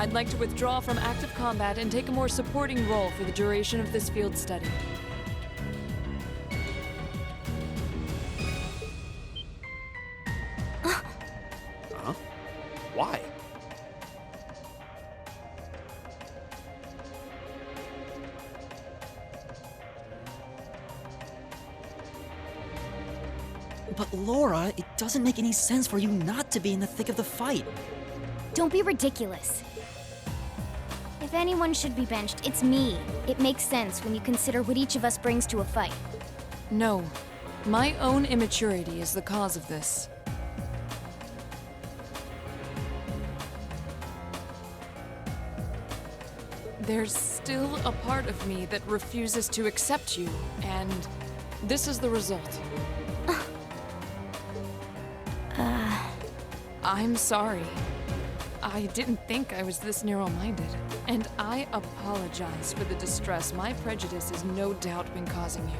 I'd like to withdraw from active combat and take a more supporting role for the duration of this field study. Huh? Why? But Laura, it doesn't make any sense for you not to be in the thick of the fight. Don't be ridiculous. If anyone should be benched, it's me. It makes sense when you consider what each of us brings to a fight. No. My own immaturity is the cause of this. There's still a part of me that refuses to accept you, and this is the result. I'm sorry. I didn't think I was this narrow-minded, and I apologize for the distress my prejudice has no doubt been causing you.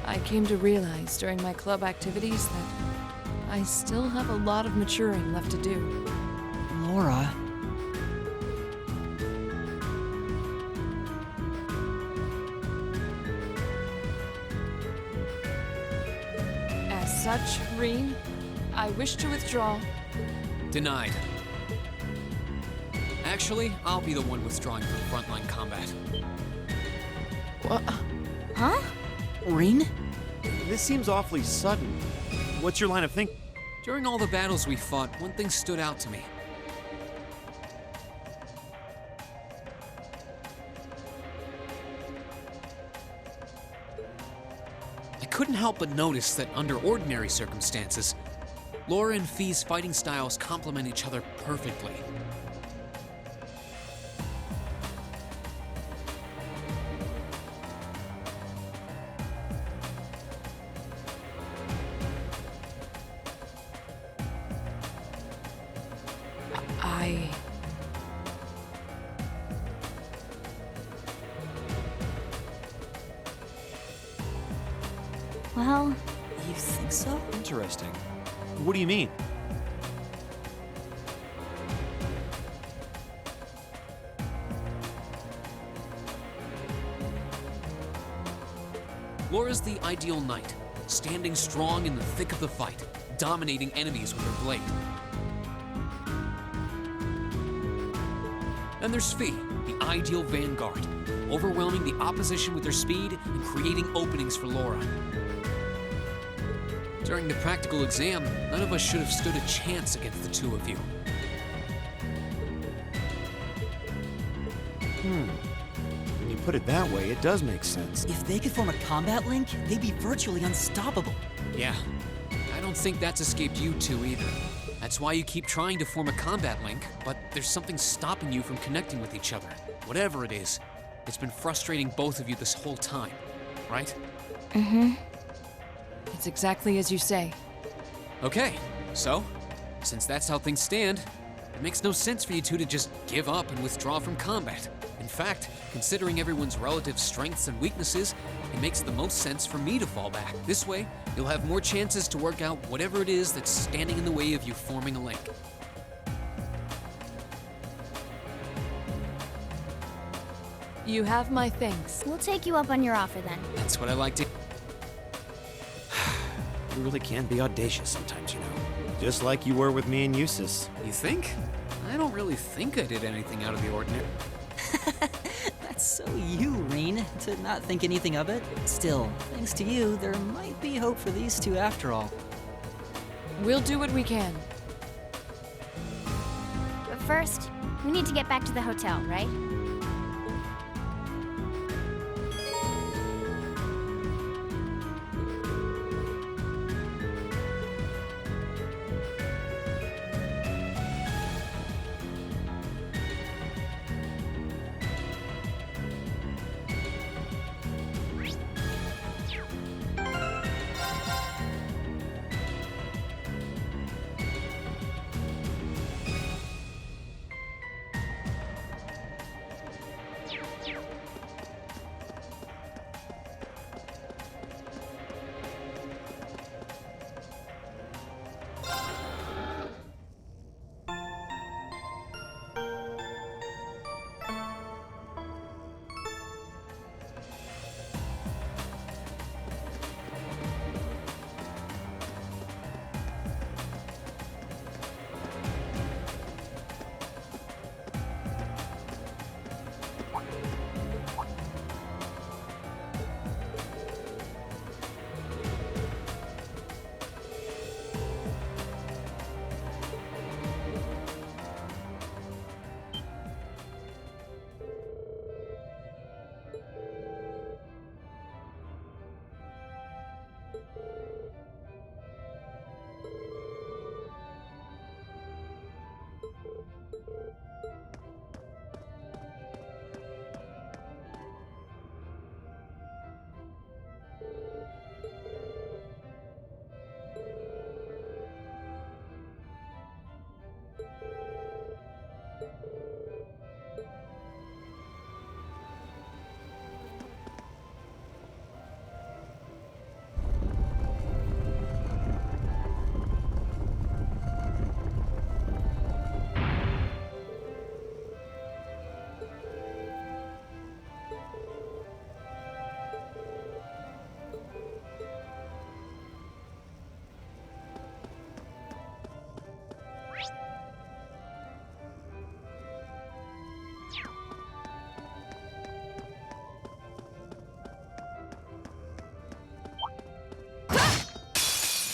I came to realize during my club activities that I still have a lot of maturing left to do. Laura... As such, Rean, I wish to withdraw. Denied. Actually, I'll be the one withdrawing from frontline combat. What? Huh? Rean? This seems awfully sudden. What's your line of think? During all the battles we fought, one thing stood out to me. I couldn't help but notice that under ordinary circumstances, Laura and Fee's fighting styles complement each other perfectly. Well, You think so? Interesting. What do you mean? Laura's the ideal knight, standing strong in the thick of the fight, dominating enemies with her blade. Then there's Fee, the ideal vanguard, overwhelming the opposition with her speed and creating openings for Laura. During the practical exam, none of us should have stood a chance against the two of you. When you put it that way, it does make sense. If they could form a combat link, they'd be virtually unstoppable. Yeah, I don't think that's escaped you two either. That's why you keep trying to form a combat link, but there's something stopping you from connecting with each other. Whatever it is, it's been frustrating both of you this whole time, right? It's exactly as you say. Okay, so, since that's how things stand, it makes no sense for you two to just give up and withdraw from combat. In fact, considering everyone's relative strengths and weaknesses, it makes the most sense for me to fall back. This way, you'll have more chances to work out whatever it is that's standing in the way of you forming a link. You have my thanks. We'll take you up on your offer then. That's what I like to... You really can be audacious sometimes, you know. Just like you were with me and Eustace. You think? I don't really think I did anything out of the ordinary. That's so you, Rean, to not think anything of it. Still, thanks to you, there might be hope for these two after all. We'll do what we can. But first, we need to get back to the hotel, right?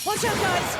Watch out, guys!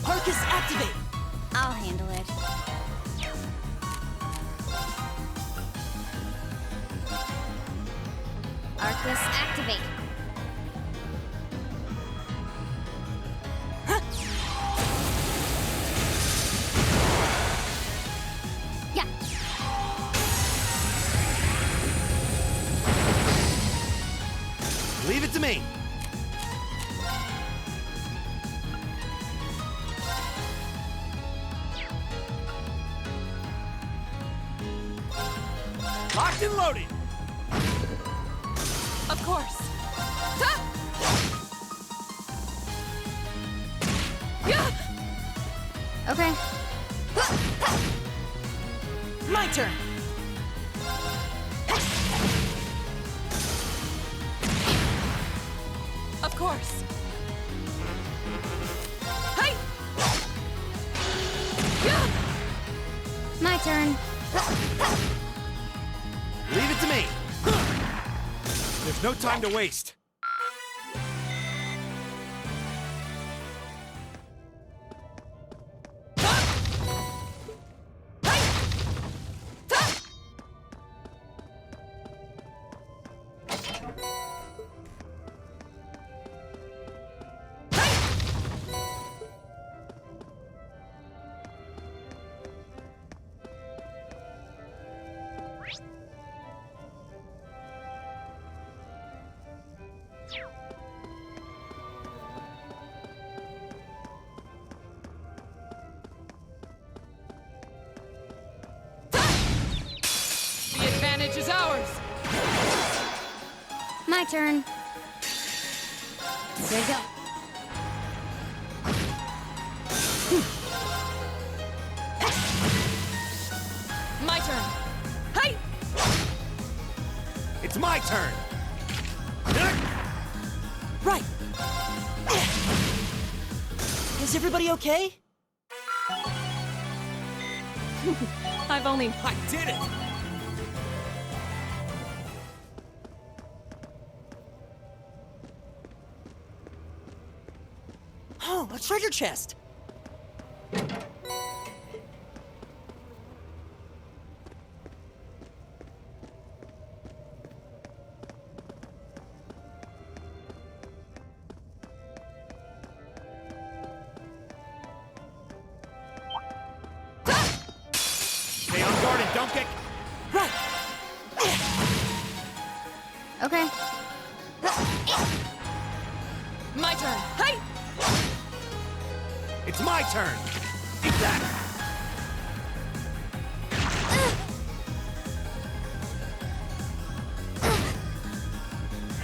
Arcus, activate! I'll handle it. Arcus, activate. Yeah. Leave it to me. Locked and loaded. Of course. Ah! Yeah! Okay. My turn! Of course. Hey! Yeah! My turn. Leave it to me. There's no time to waste. The advantage is ours. My turn. There you go. My turn. Hey! It's my turn. Right! Is everybody okay? I've only I did it. Oh, a treasure chest! Stay on guard and don't get... Right! Okay. my turn. Hey! It's my turn. Eat that.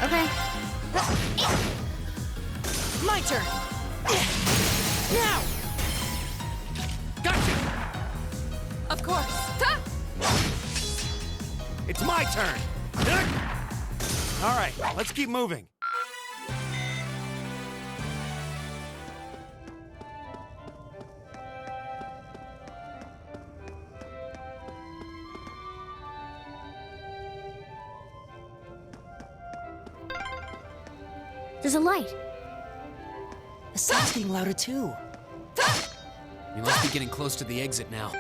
Okay. My turn! Now! Gotcha! Of course. Ta! It's my turn! All right, let's keep moving. There's a light. The sound's getting louder too. We must be getting close to the exit now.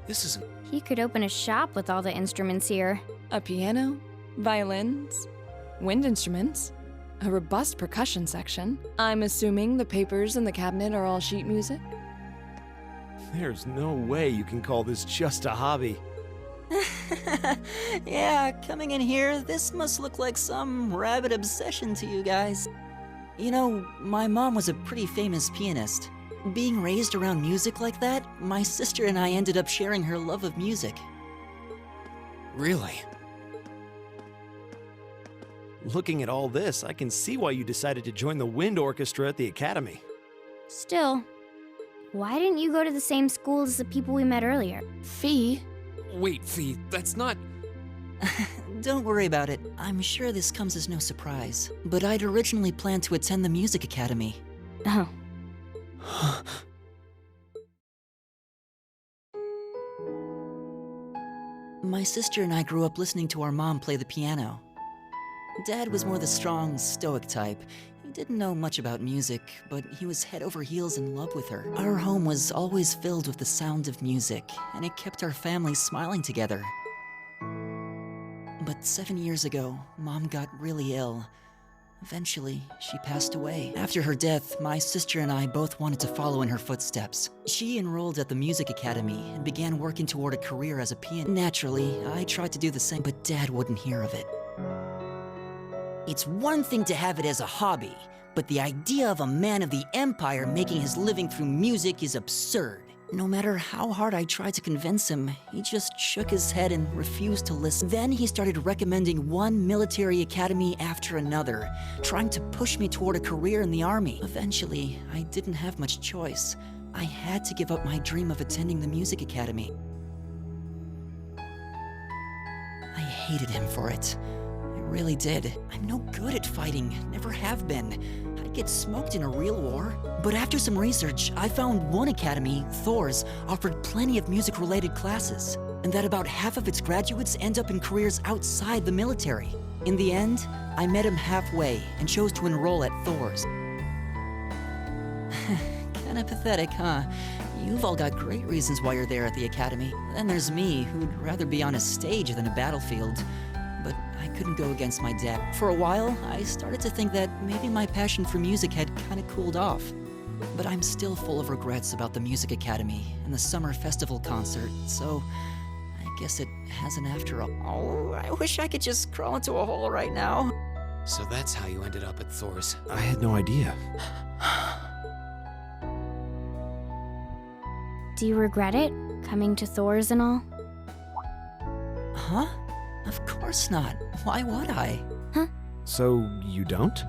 This isn't. He could open a shop with all the instruments here. A piano, violins, wind instruments, a robust percussion section. I'm assuming the papers in the cabinet are all sheet music? There's no way you can call this just a hobby. Yeah, coming in here, this must look like some rabid obsession to you guys. You know, my mom was a pretty famous pianist. Being raised around music like that, my sister and I ended up sharing her love of music. Really? Looking at all this, I can see why you decided to join the wind orchestra at the academy. Still, why didn't you go to the same school as the people we met earlier? Fee? Wait, Fee, that's not. Don't worry about it. I'm sure this comes as no surprise. But I'd originally planned to attend the music academy. Oh. My sister and I grew up listening to our mom play the piano. Dad was more the strong, stoic type. He didn't know much about music, but he was head over heels in love with her. Our home was always filled with the sound of music, and it kept our family smiling together. But 7 years ago, Mom got really ill. Eventually, she passed away. After her death, my sister and I both wanted to follow in her footsteps. She enrolled at the music academy and began working toward a career as a pianist. Naturally, I tried to do the same, but Dad wouldn't hear of it. It's one thing to have it as a hobby, but the idea of a man of the Empire making his living through music is absurd. No matter how hard I tried to convince him, he just shook his head and refused to listen. Then he started recommending one military academy after another, trying to push me toward a career in the army. Eventually, I didn't have much choice. I had to give up my dream of attending the music academy. I hated him for it. I really did. I'm no good at fighting, never have been. I'd get smoked in a real war. But after some research, I found one academy, Thor's, offered plenty of music-related classes, and that about half of its graduates end up in careers outside the military. In the end, I met him halfway and chose to enroll at Thor's. Kinda pathetic, huh? You've all got great reasons why you're there at the academy. Then there's me, who'd rather be on a stage than a battlefield. But I couldn't go against my dad. For a while, I started to think that maybe my passion for music had kinda cooled off. But I'm still full of regrets about the music academy and the summer festival concert, so I guess it hasn't after all. Oh, I wish I could just crawl into a hole right now. So that's how you ended up at Thor's. I had no idea. Do you regret it? Coming to Thor's and all? Huh? Of course not. Why would I? So, you don't?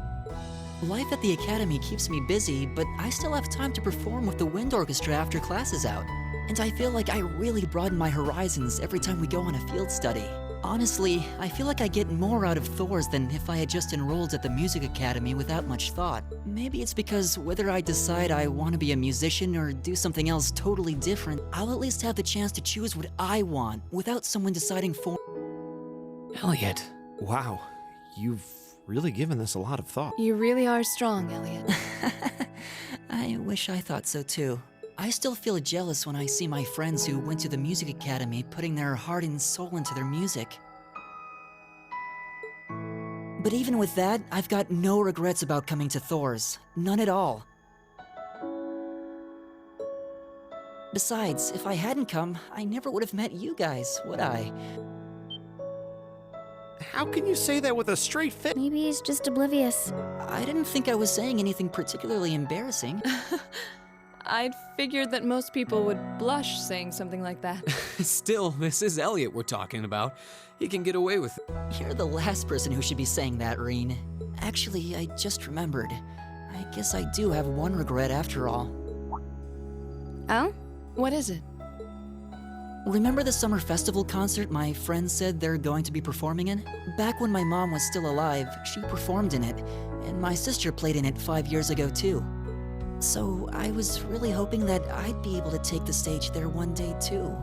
Life at the academy keeps me busy, but I still have time to perform with the wind orchestra after class is out. And I feel like I really broaden my horizons every time we go on a field study. Honestly, I feel like I get more out of Thor's than if I had just enrolled at the music academy without much thought. Maybe it's because whether I decide I want to be a musician or do something else totally different, I'll at least have the chance to choose what I want without someone deciding for Elliot. Wow, you've really given this a lot of thought. You really are strong, Elliot. I wish I thought so too. I still feel jealous when I see my friends who went to the music academy putting their heart and soul into their music. But even with that, I've got no regrets about coming to Thor's. None at all. Besides, if I hadn't come, I never would have met you guys, would I? How can you say that with a straight face? Maybe he's just oblivious. I didn't think I was saying anything particularly embarrassing. I'd figured that most people would blush saying something like that. Still, this is Elliot we're talking about. He can get away with it. You're the last person who should be saying that, Reen. Actually, I just remembered. I guess I do have one regret after all. Oh? What is it? Remember the summer festival concert my friends said they're going to be performing in? Back when my mom was still alive, she performed in it, and my sister played in it 5 years ago too. So I was really hoping that I'd be able to take the stage there one day too.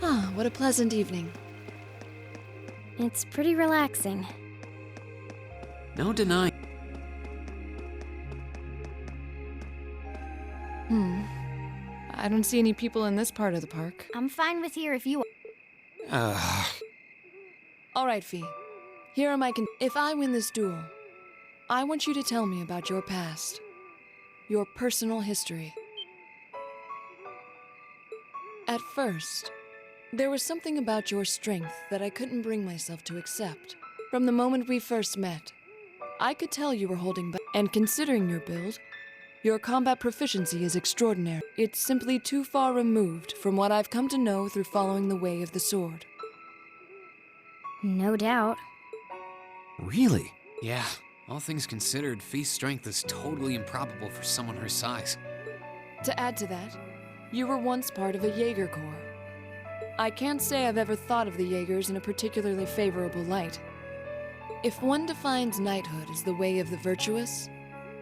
Ah, what a pleasant evening. It's pretty relaxing. No denying. I don't see any people in this part of the park. I'm fine with here if you All right, Fee. Here are my If I win this duel, I want you to tell me about your past. Your personal history. At first, there was something about your strength that I couldn't bring myself to accept. From the moment we first met, I could tell you were holding back. And considering your build, your combat proficiency is extraordinary. It's simply too far removed from what I've come to know through following the way of the sword. No doubt. Really? Yeah, all things considered, Fee's strength is totally improbable for someone her size. To add to that, you were once part of a Jaeger Corps. I can't say I've ever thought of the Jaegers in a particularly favorable light. If one defines knighthood as the way of the virtuous,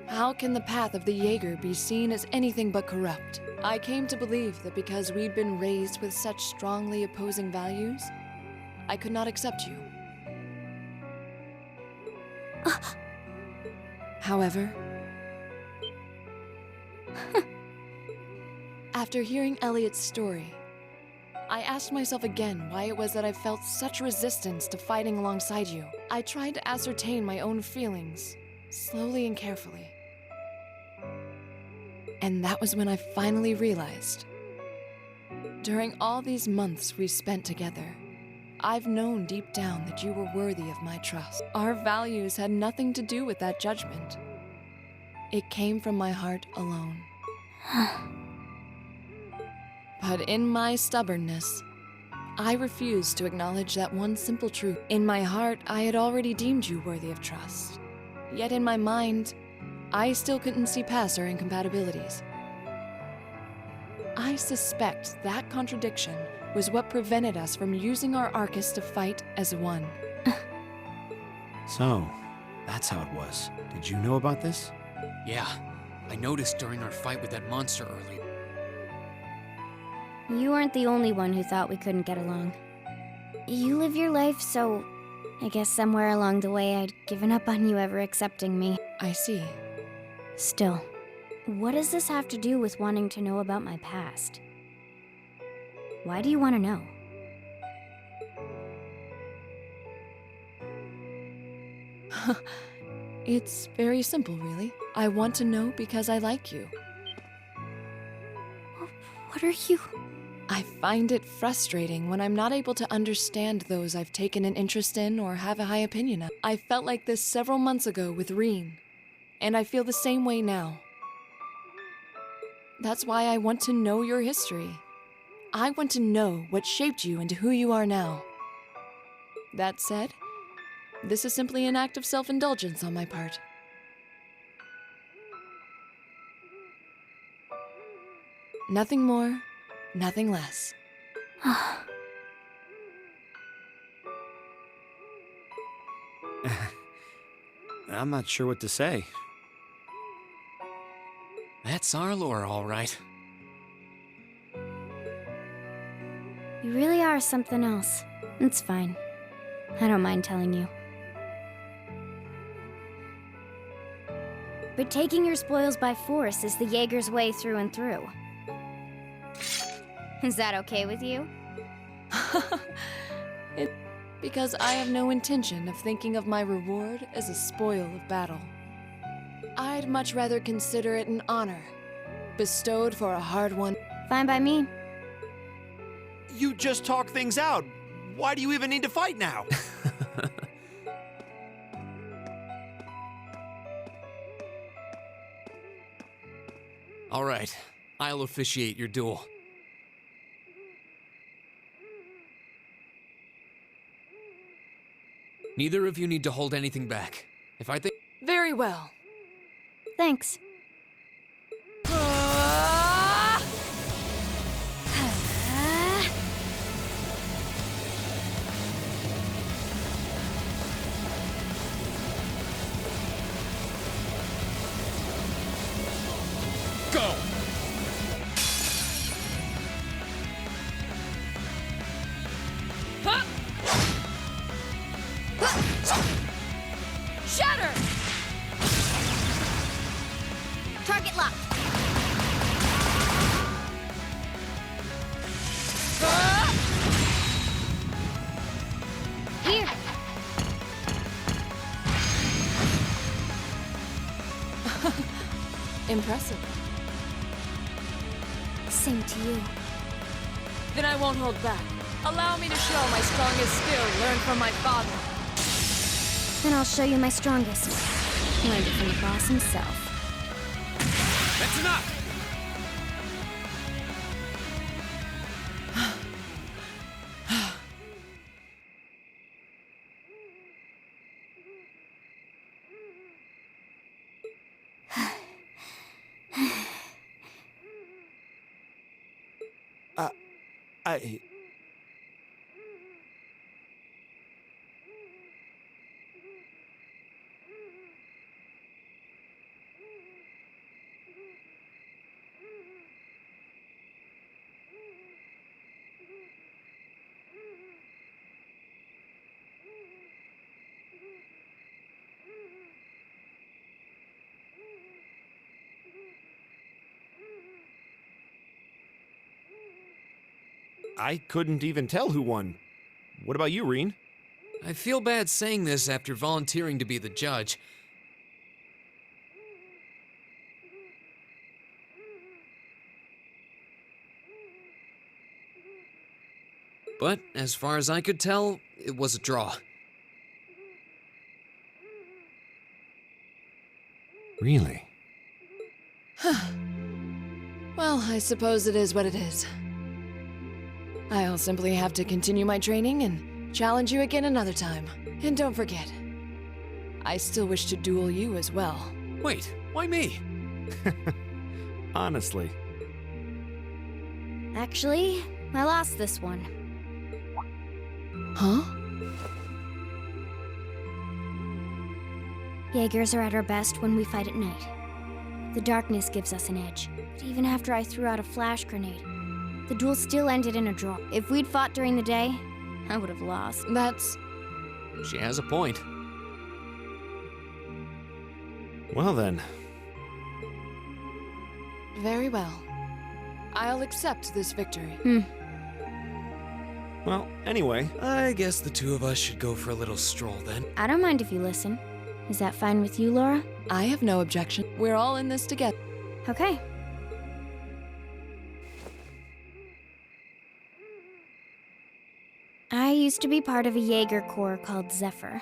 how can the path of the Jaeger be seen as anything but corrupt? I came to believe that because we'd been raised with such strongly opposing values, I could not accept you. However, after hearing Elliot's story, I asked myself again why it was that I felt such resistance to fighting alongside you. I tried to ascertain my own feelings, slowly and carefully. And that was when I finally realized. During all these months we spent together, I've known deep down that you were worthy of my trust. Our values had nothing to do with that judgment. It came from my heart alone. But in my stubbornness, I refused to acknowledge that one simple truth. In my heart, I had already deemed you worthy of trust. Yet in my mind, I still couldn't see past our incompatibilities. I suspect that contradiction was what prevented us from using our Arcus to fight as one. So, that's how it was. Did you know about this? Yeah, I noticed during our fight with that monster earlier. You weren't the only one who thought we couldn't get along. You live your life, so I guess somewhere along the way I'd given up on you ever accepting me. I see. Still, what does this have to do with wanting to know about my past? Why do you want to know? It's very simple, really. I want to know because I like you. What are you? I find it frustrating when I'm not able to understand those I've taken an interest in or have a high opinion of. I felt like this several months ago with Reen, and I feel the same way now. That's why I want to know your history. I want to know what shaped you into who you are now. That said, this is simply an act of self-indulgence on my part. Nothing more, nothing less. I'm not sure what to say. That's Arlor, all right. You really are something else. It's fine. I don't mind telling you. But taking your spoils by force is the Jaeger's way through and through. Is that okay with you? Because I have no intention of thinking of my reward as a spoil of battle. I'd much rather consider it an honor, bestowed for a hard-won. Fine by me. You just talk things out. Why do you even need to fight now? All right, I'll officiate your duel. Neither of you need to hold anything back. If I think... Very well. Thanks. Go! Shatter! Target locked. Here. Impressive. Same to you. Then I won't hold back. Allow me to show my strongest skill learned from my father. Then I'll show you my strongest. Learned it from the boss himself. That's enough! I... I couldn't even tell who won. What about you, Reen? I feel bad saying this after volunteering to be the judge. But as far as I could tell, it was a draw. Really? Well, I suppose it is what it is. I'll simply have to continue my training and challenge you again another time. And don't forget, I still wish to duel you as well. Wait, why me? Honestly. Actually, I lost this one. Huh? Jaegers are at our best when we fight at night. The darkness gives us an edge. But even after I threw out a flash grenade, the duel still ended in a draw. If we'd fought during the day, I would have lost. That's... She has a point. Well then. very well. I'll accept this victory. Well, anyway, I guess the two of us should go for a little stroll then. I don't mind if you listen. Is that fine with you, Laura? I have no objection. We're all in this together. Okay. I used to be part of a Jaeger Corps called Zephyr.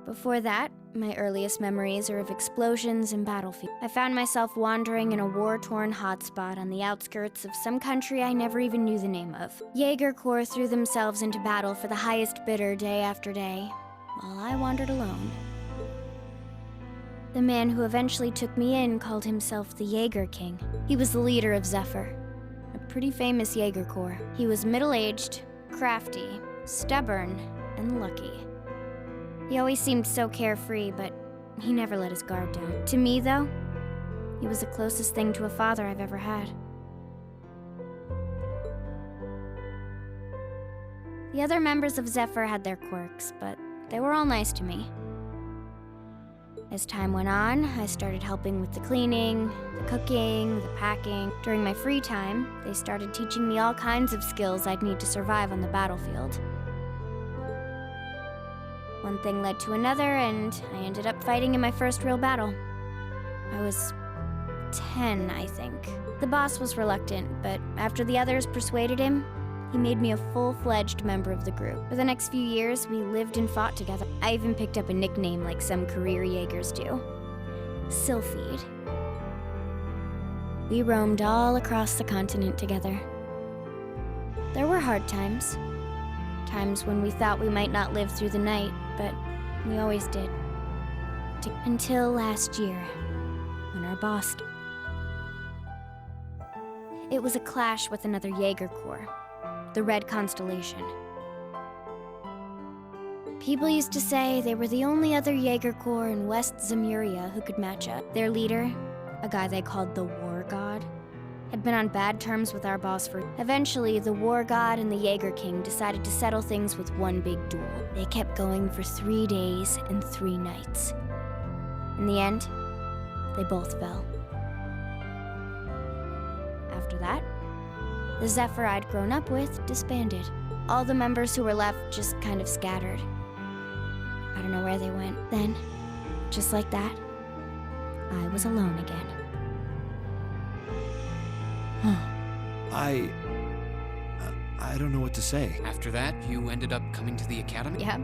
Before that, my earliest memories are of explosions and battlefields. I found myself wandering in a war-torn hotspot on the outskirts of some country I never even knew the name of. Jaeger Corps threw themselves into battle for the highest bidder day after day, while I wandered alone. The man who eventually took me in called himself the Jaeger King. He was the leader of Zephyr, a pretty famous Jaeger Corps. He was middle-aged, crafty, stubborn, and lucky. He always seemed so carefree, but he never let his guard down. To me, though, he was the closest thing to a father I've ever had. The other members of Zephyr had their quirks, but they were all nice to me. As time went on, I started helping with the cleaning, the cooking, the packing. During my free time, they started teaching me all kinds of skills I'd need to survive on the battlefield. One thing led to another, and I ended up fighting in my first real battle. I was 10, I think. The boss was reluctant, but after the others persuaded him, he made me a full-fledged member of the group. For the next few years, we lived and fought together. I even picked up a nickname like some career Jaegers do. Sylphid. We roamed all across the continent together. There were hard times. Times when we thought we might not live through the night, but we always did. Until last year, when our boss... It was a clash with another Jaeger Corps, the Red Constellation. People used to say they were the only other Jaeger Corps in West Zemuria who could match up. Their leader, a guy they called the War God, had been on bad terms with our boss for... Eventually, the War God and the Jaeger King decided to settle things with one big duel. They kept going for 3 days and 3 nights. In the end, they both fell. After that, the Zephyr I'd grown up with disbanded. All the members who were left just kind of scattered. I don't know where they went. Then, just like that, I was alone again. I don't know what to say. After that, you ended up coming to the academy? Yep.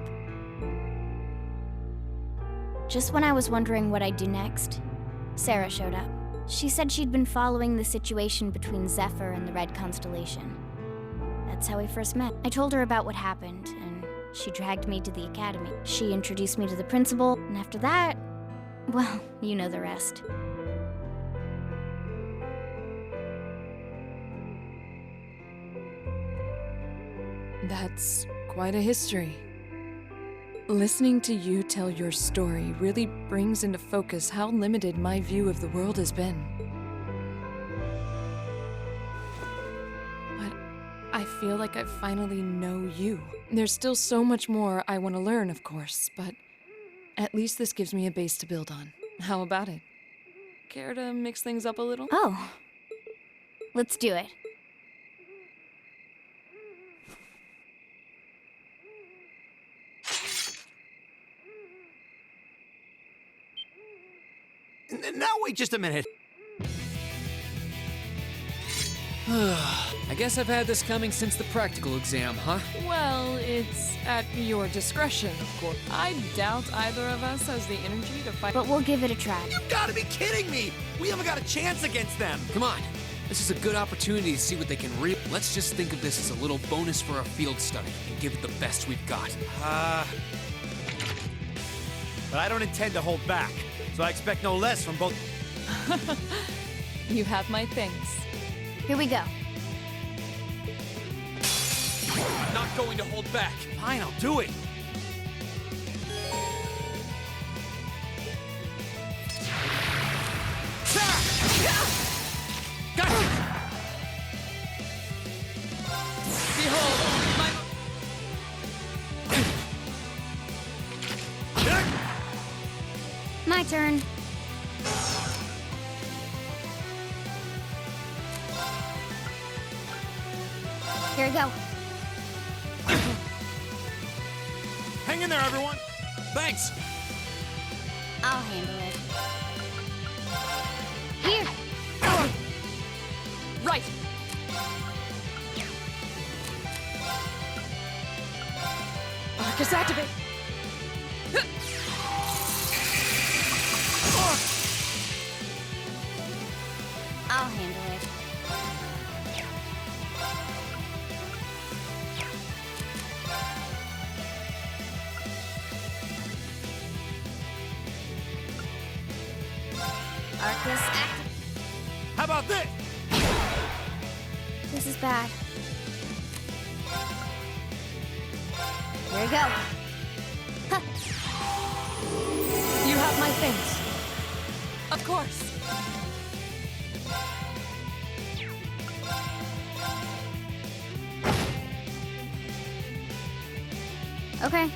Just when I was wondering what I'd do next, Sarah showed up. She said she'd been following the situation between Zephyr and the Red Constellation. That's how we first met. I told her about what happened, and she dragged me to the academy. She introduced me to the principal, and after that, well, you know the rest. That's quite a history. Listening to you tell your story really brings into focus how limited my view of the world has been. But I feel like I finally know you. There's still so much more I want to learn, of course, but at least this gives me a base to build on. How about it? Care to mix things up a little? Oh, let's do it. Now wait just a minute. I guess I've had this coming since the practical exam, huh? Well, it's at your discretion, of course. I doubt either of us has the energy to fight. But we'll give it a try. You gotta be kidding me! We haven't got a chance against them! Come on. This is a good opportunity to see what they can Let's just think of this as a little bonus for our field study and give it the best we've got. But I don't intend to hold back, so I expect no less from both. You have my things. Here we go. I'm not going to hold back. Fine, I'll do it. Gotcha! Behold, My turn. Here we go. Hang in there, everyone. Thanks. I'll handle it. Here. Right! Arcus activate! I'll handle it. Arcus activate. How about this? This is bad. Here we go. Huh. You have my things. Of course. Okay.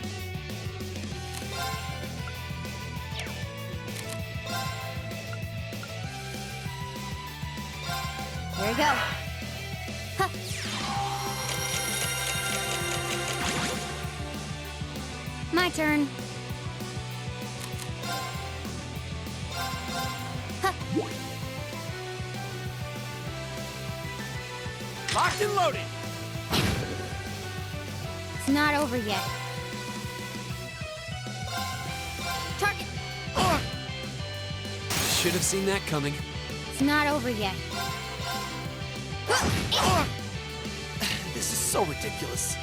Here we go. Huh. My turn. Huh. Locked and loaded. It's not over yet. Target. Should have seen that coming. It's not over yet. This is so ridiculous.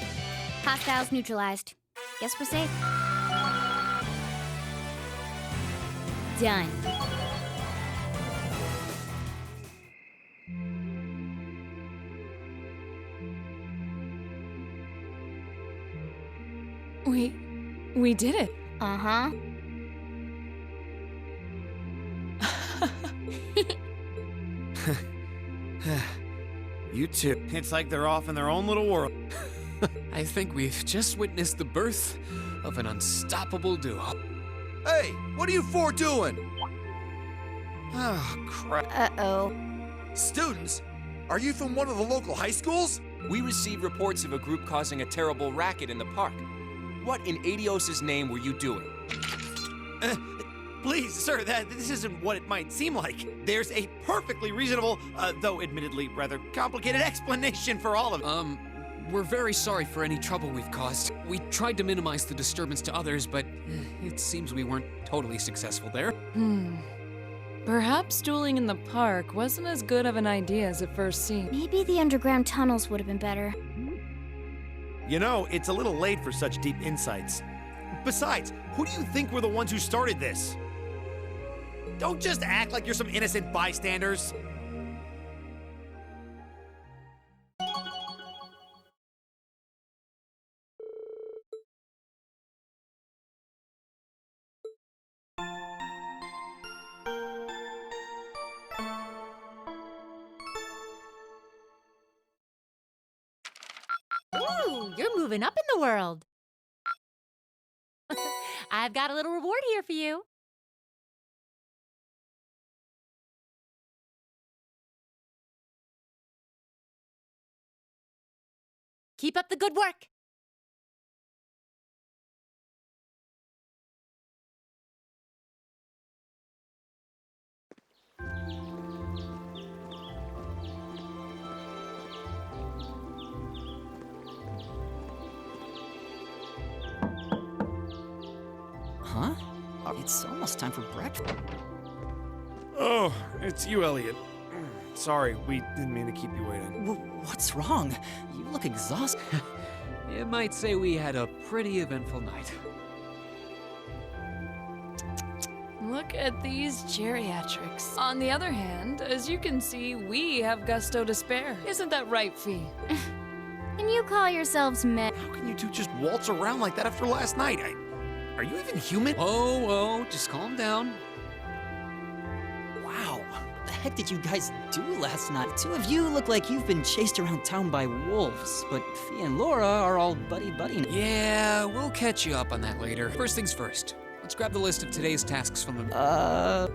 Hostiles neutralized. Guess we're safe. Done. We did it. Uh-huh. You two. It's like they're off in their own little world. I think we've just witnessed the birth of an unstoppable duo. Hey, what are you four doing? Oh, crap. Uh-oh. Students? Are you from one of the local high schools? We received reports of a group causing a terrible racket in the park. What in Adios' name were you doing? Please, sir, this isn't what it might seem like. There's a perfectly reasonable, though admittedly rather complicated explanation for all of it. We're very sorry for any trouble we've caused. We tried to minimize the disturbance to others, but it seems we weren't totally successful there. Perhaps dueling in the park wasn't as good of an idea as it first seemed. Maybe the underground tunnels would have been better. You know, it's a little late for such deep insights. Besides, who do you think were the ones who started this? Don't just act like you're some innocent bystanders. moving up in the world. I've got a little reward here for you. Keep up the good work. Huh? It's almost time for breakfast. Oh, it's you, Elliot. Sorry, we didn't mean to keep you waiting. What's wrong? You look exhausted. You might say we had a pretty eventful night. Look at these geriatrics. On the other hand, as you can see, we have gusto to spare. Isn't that right, Fee? And you call yourselves men? How can you two just waltz around like that after last night? Are you even human? Whoa, whoa, just calm down. Wow. What the heck did you guys do last night? Two of you look like you've been chased around town by wolves, but Fee and Laura are all buddy-buddy. Yeah, we'll catch you up on that later. First things first. Let's grab the list of today's tasks from the...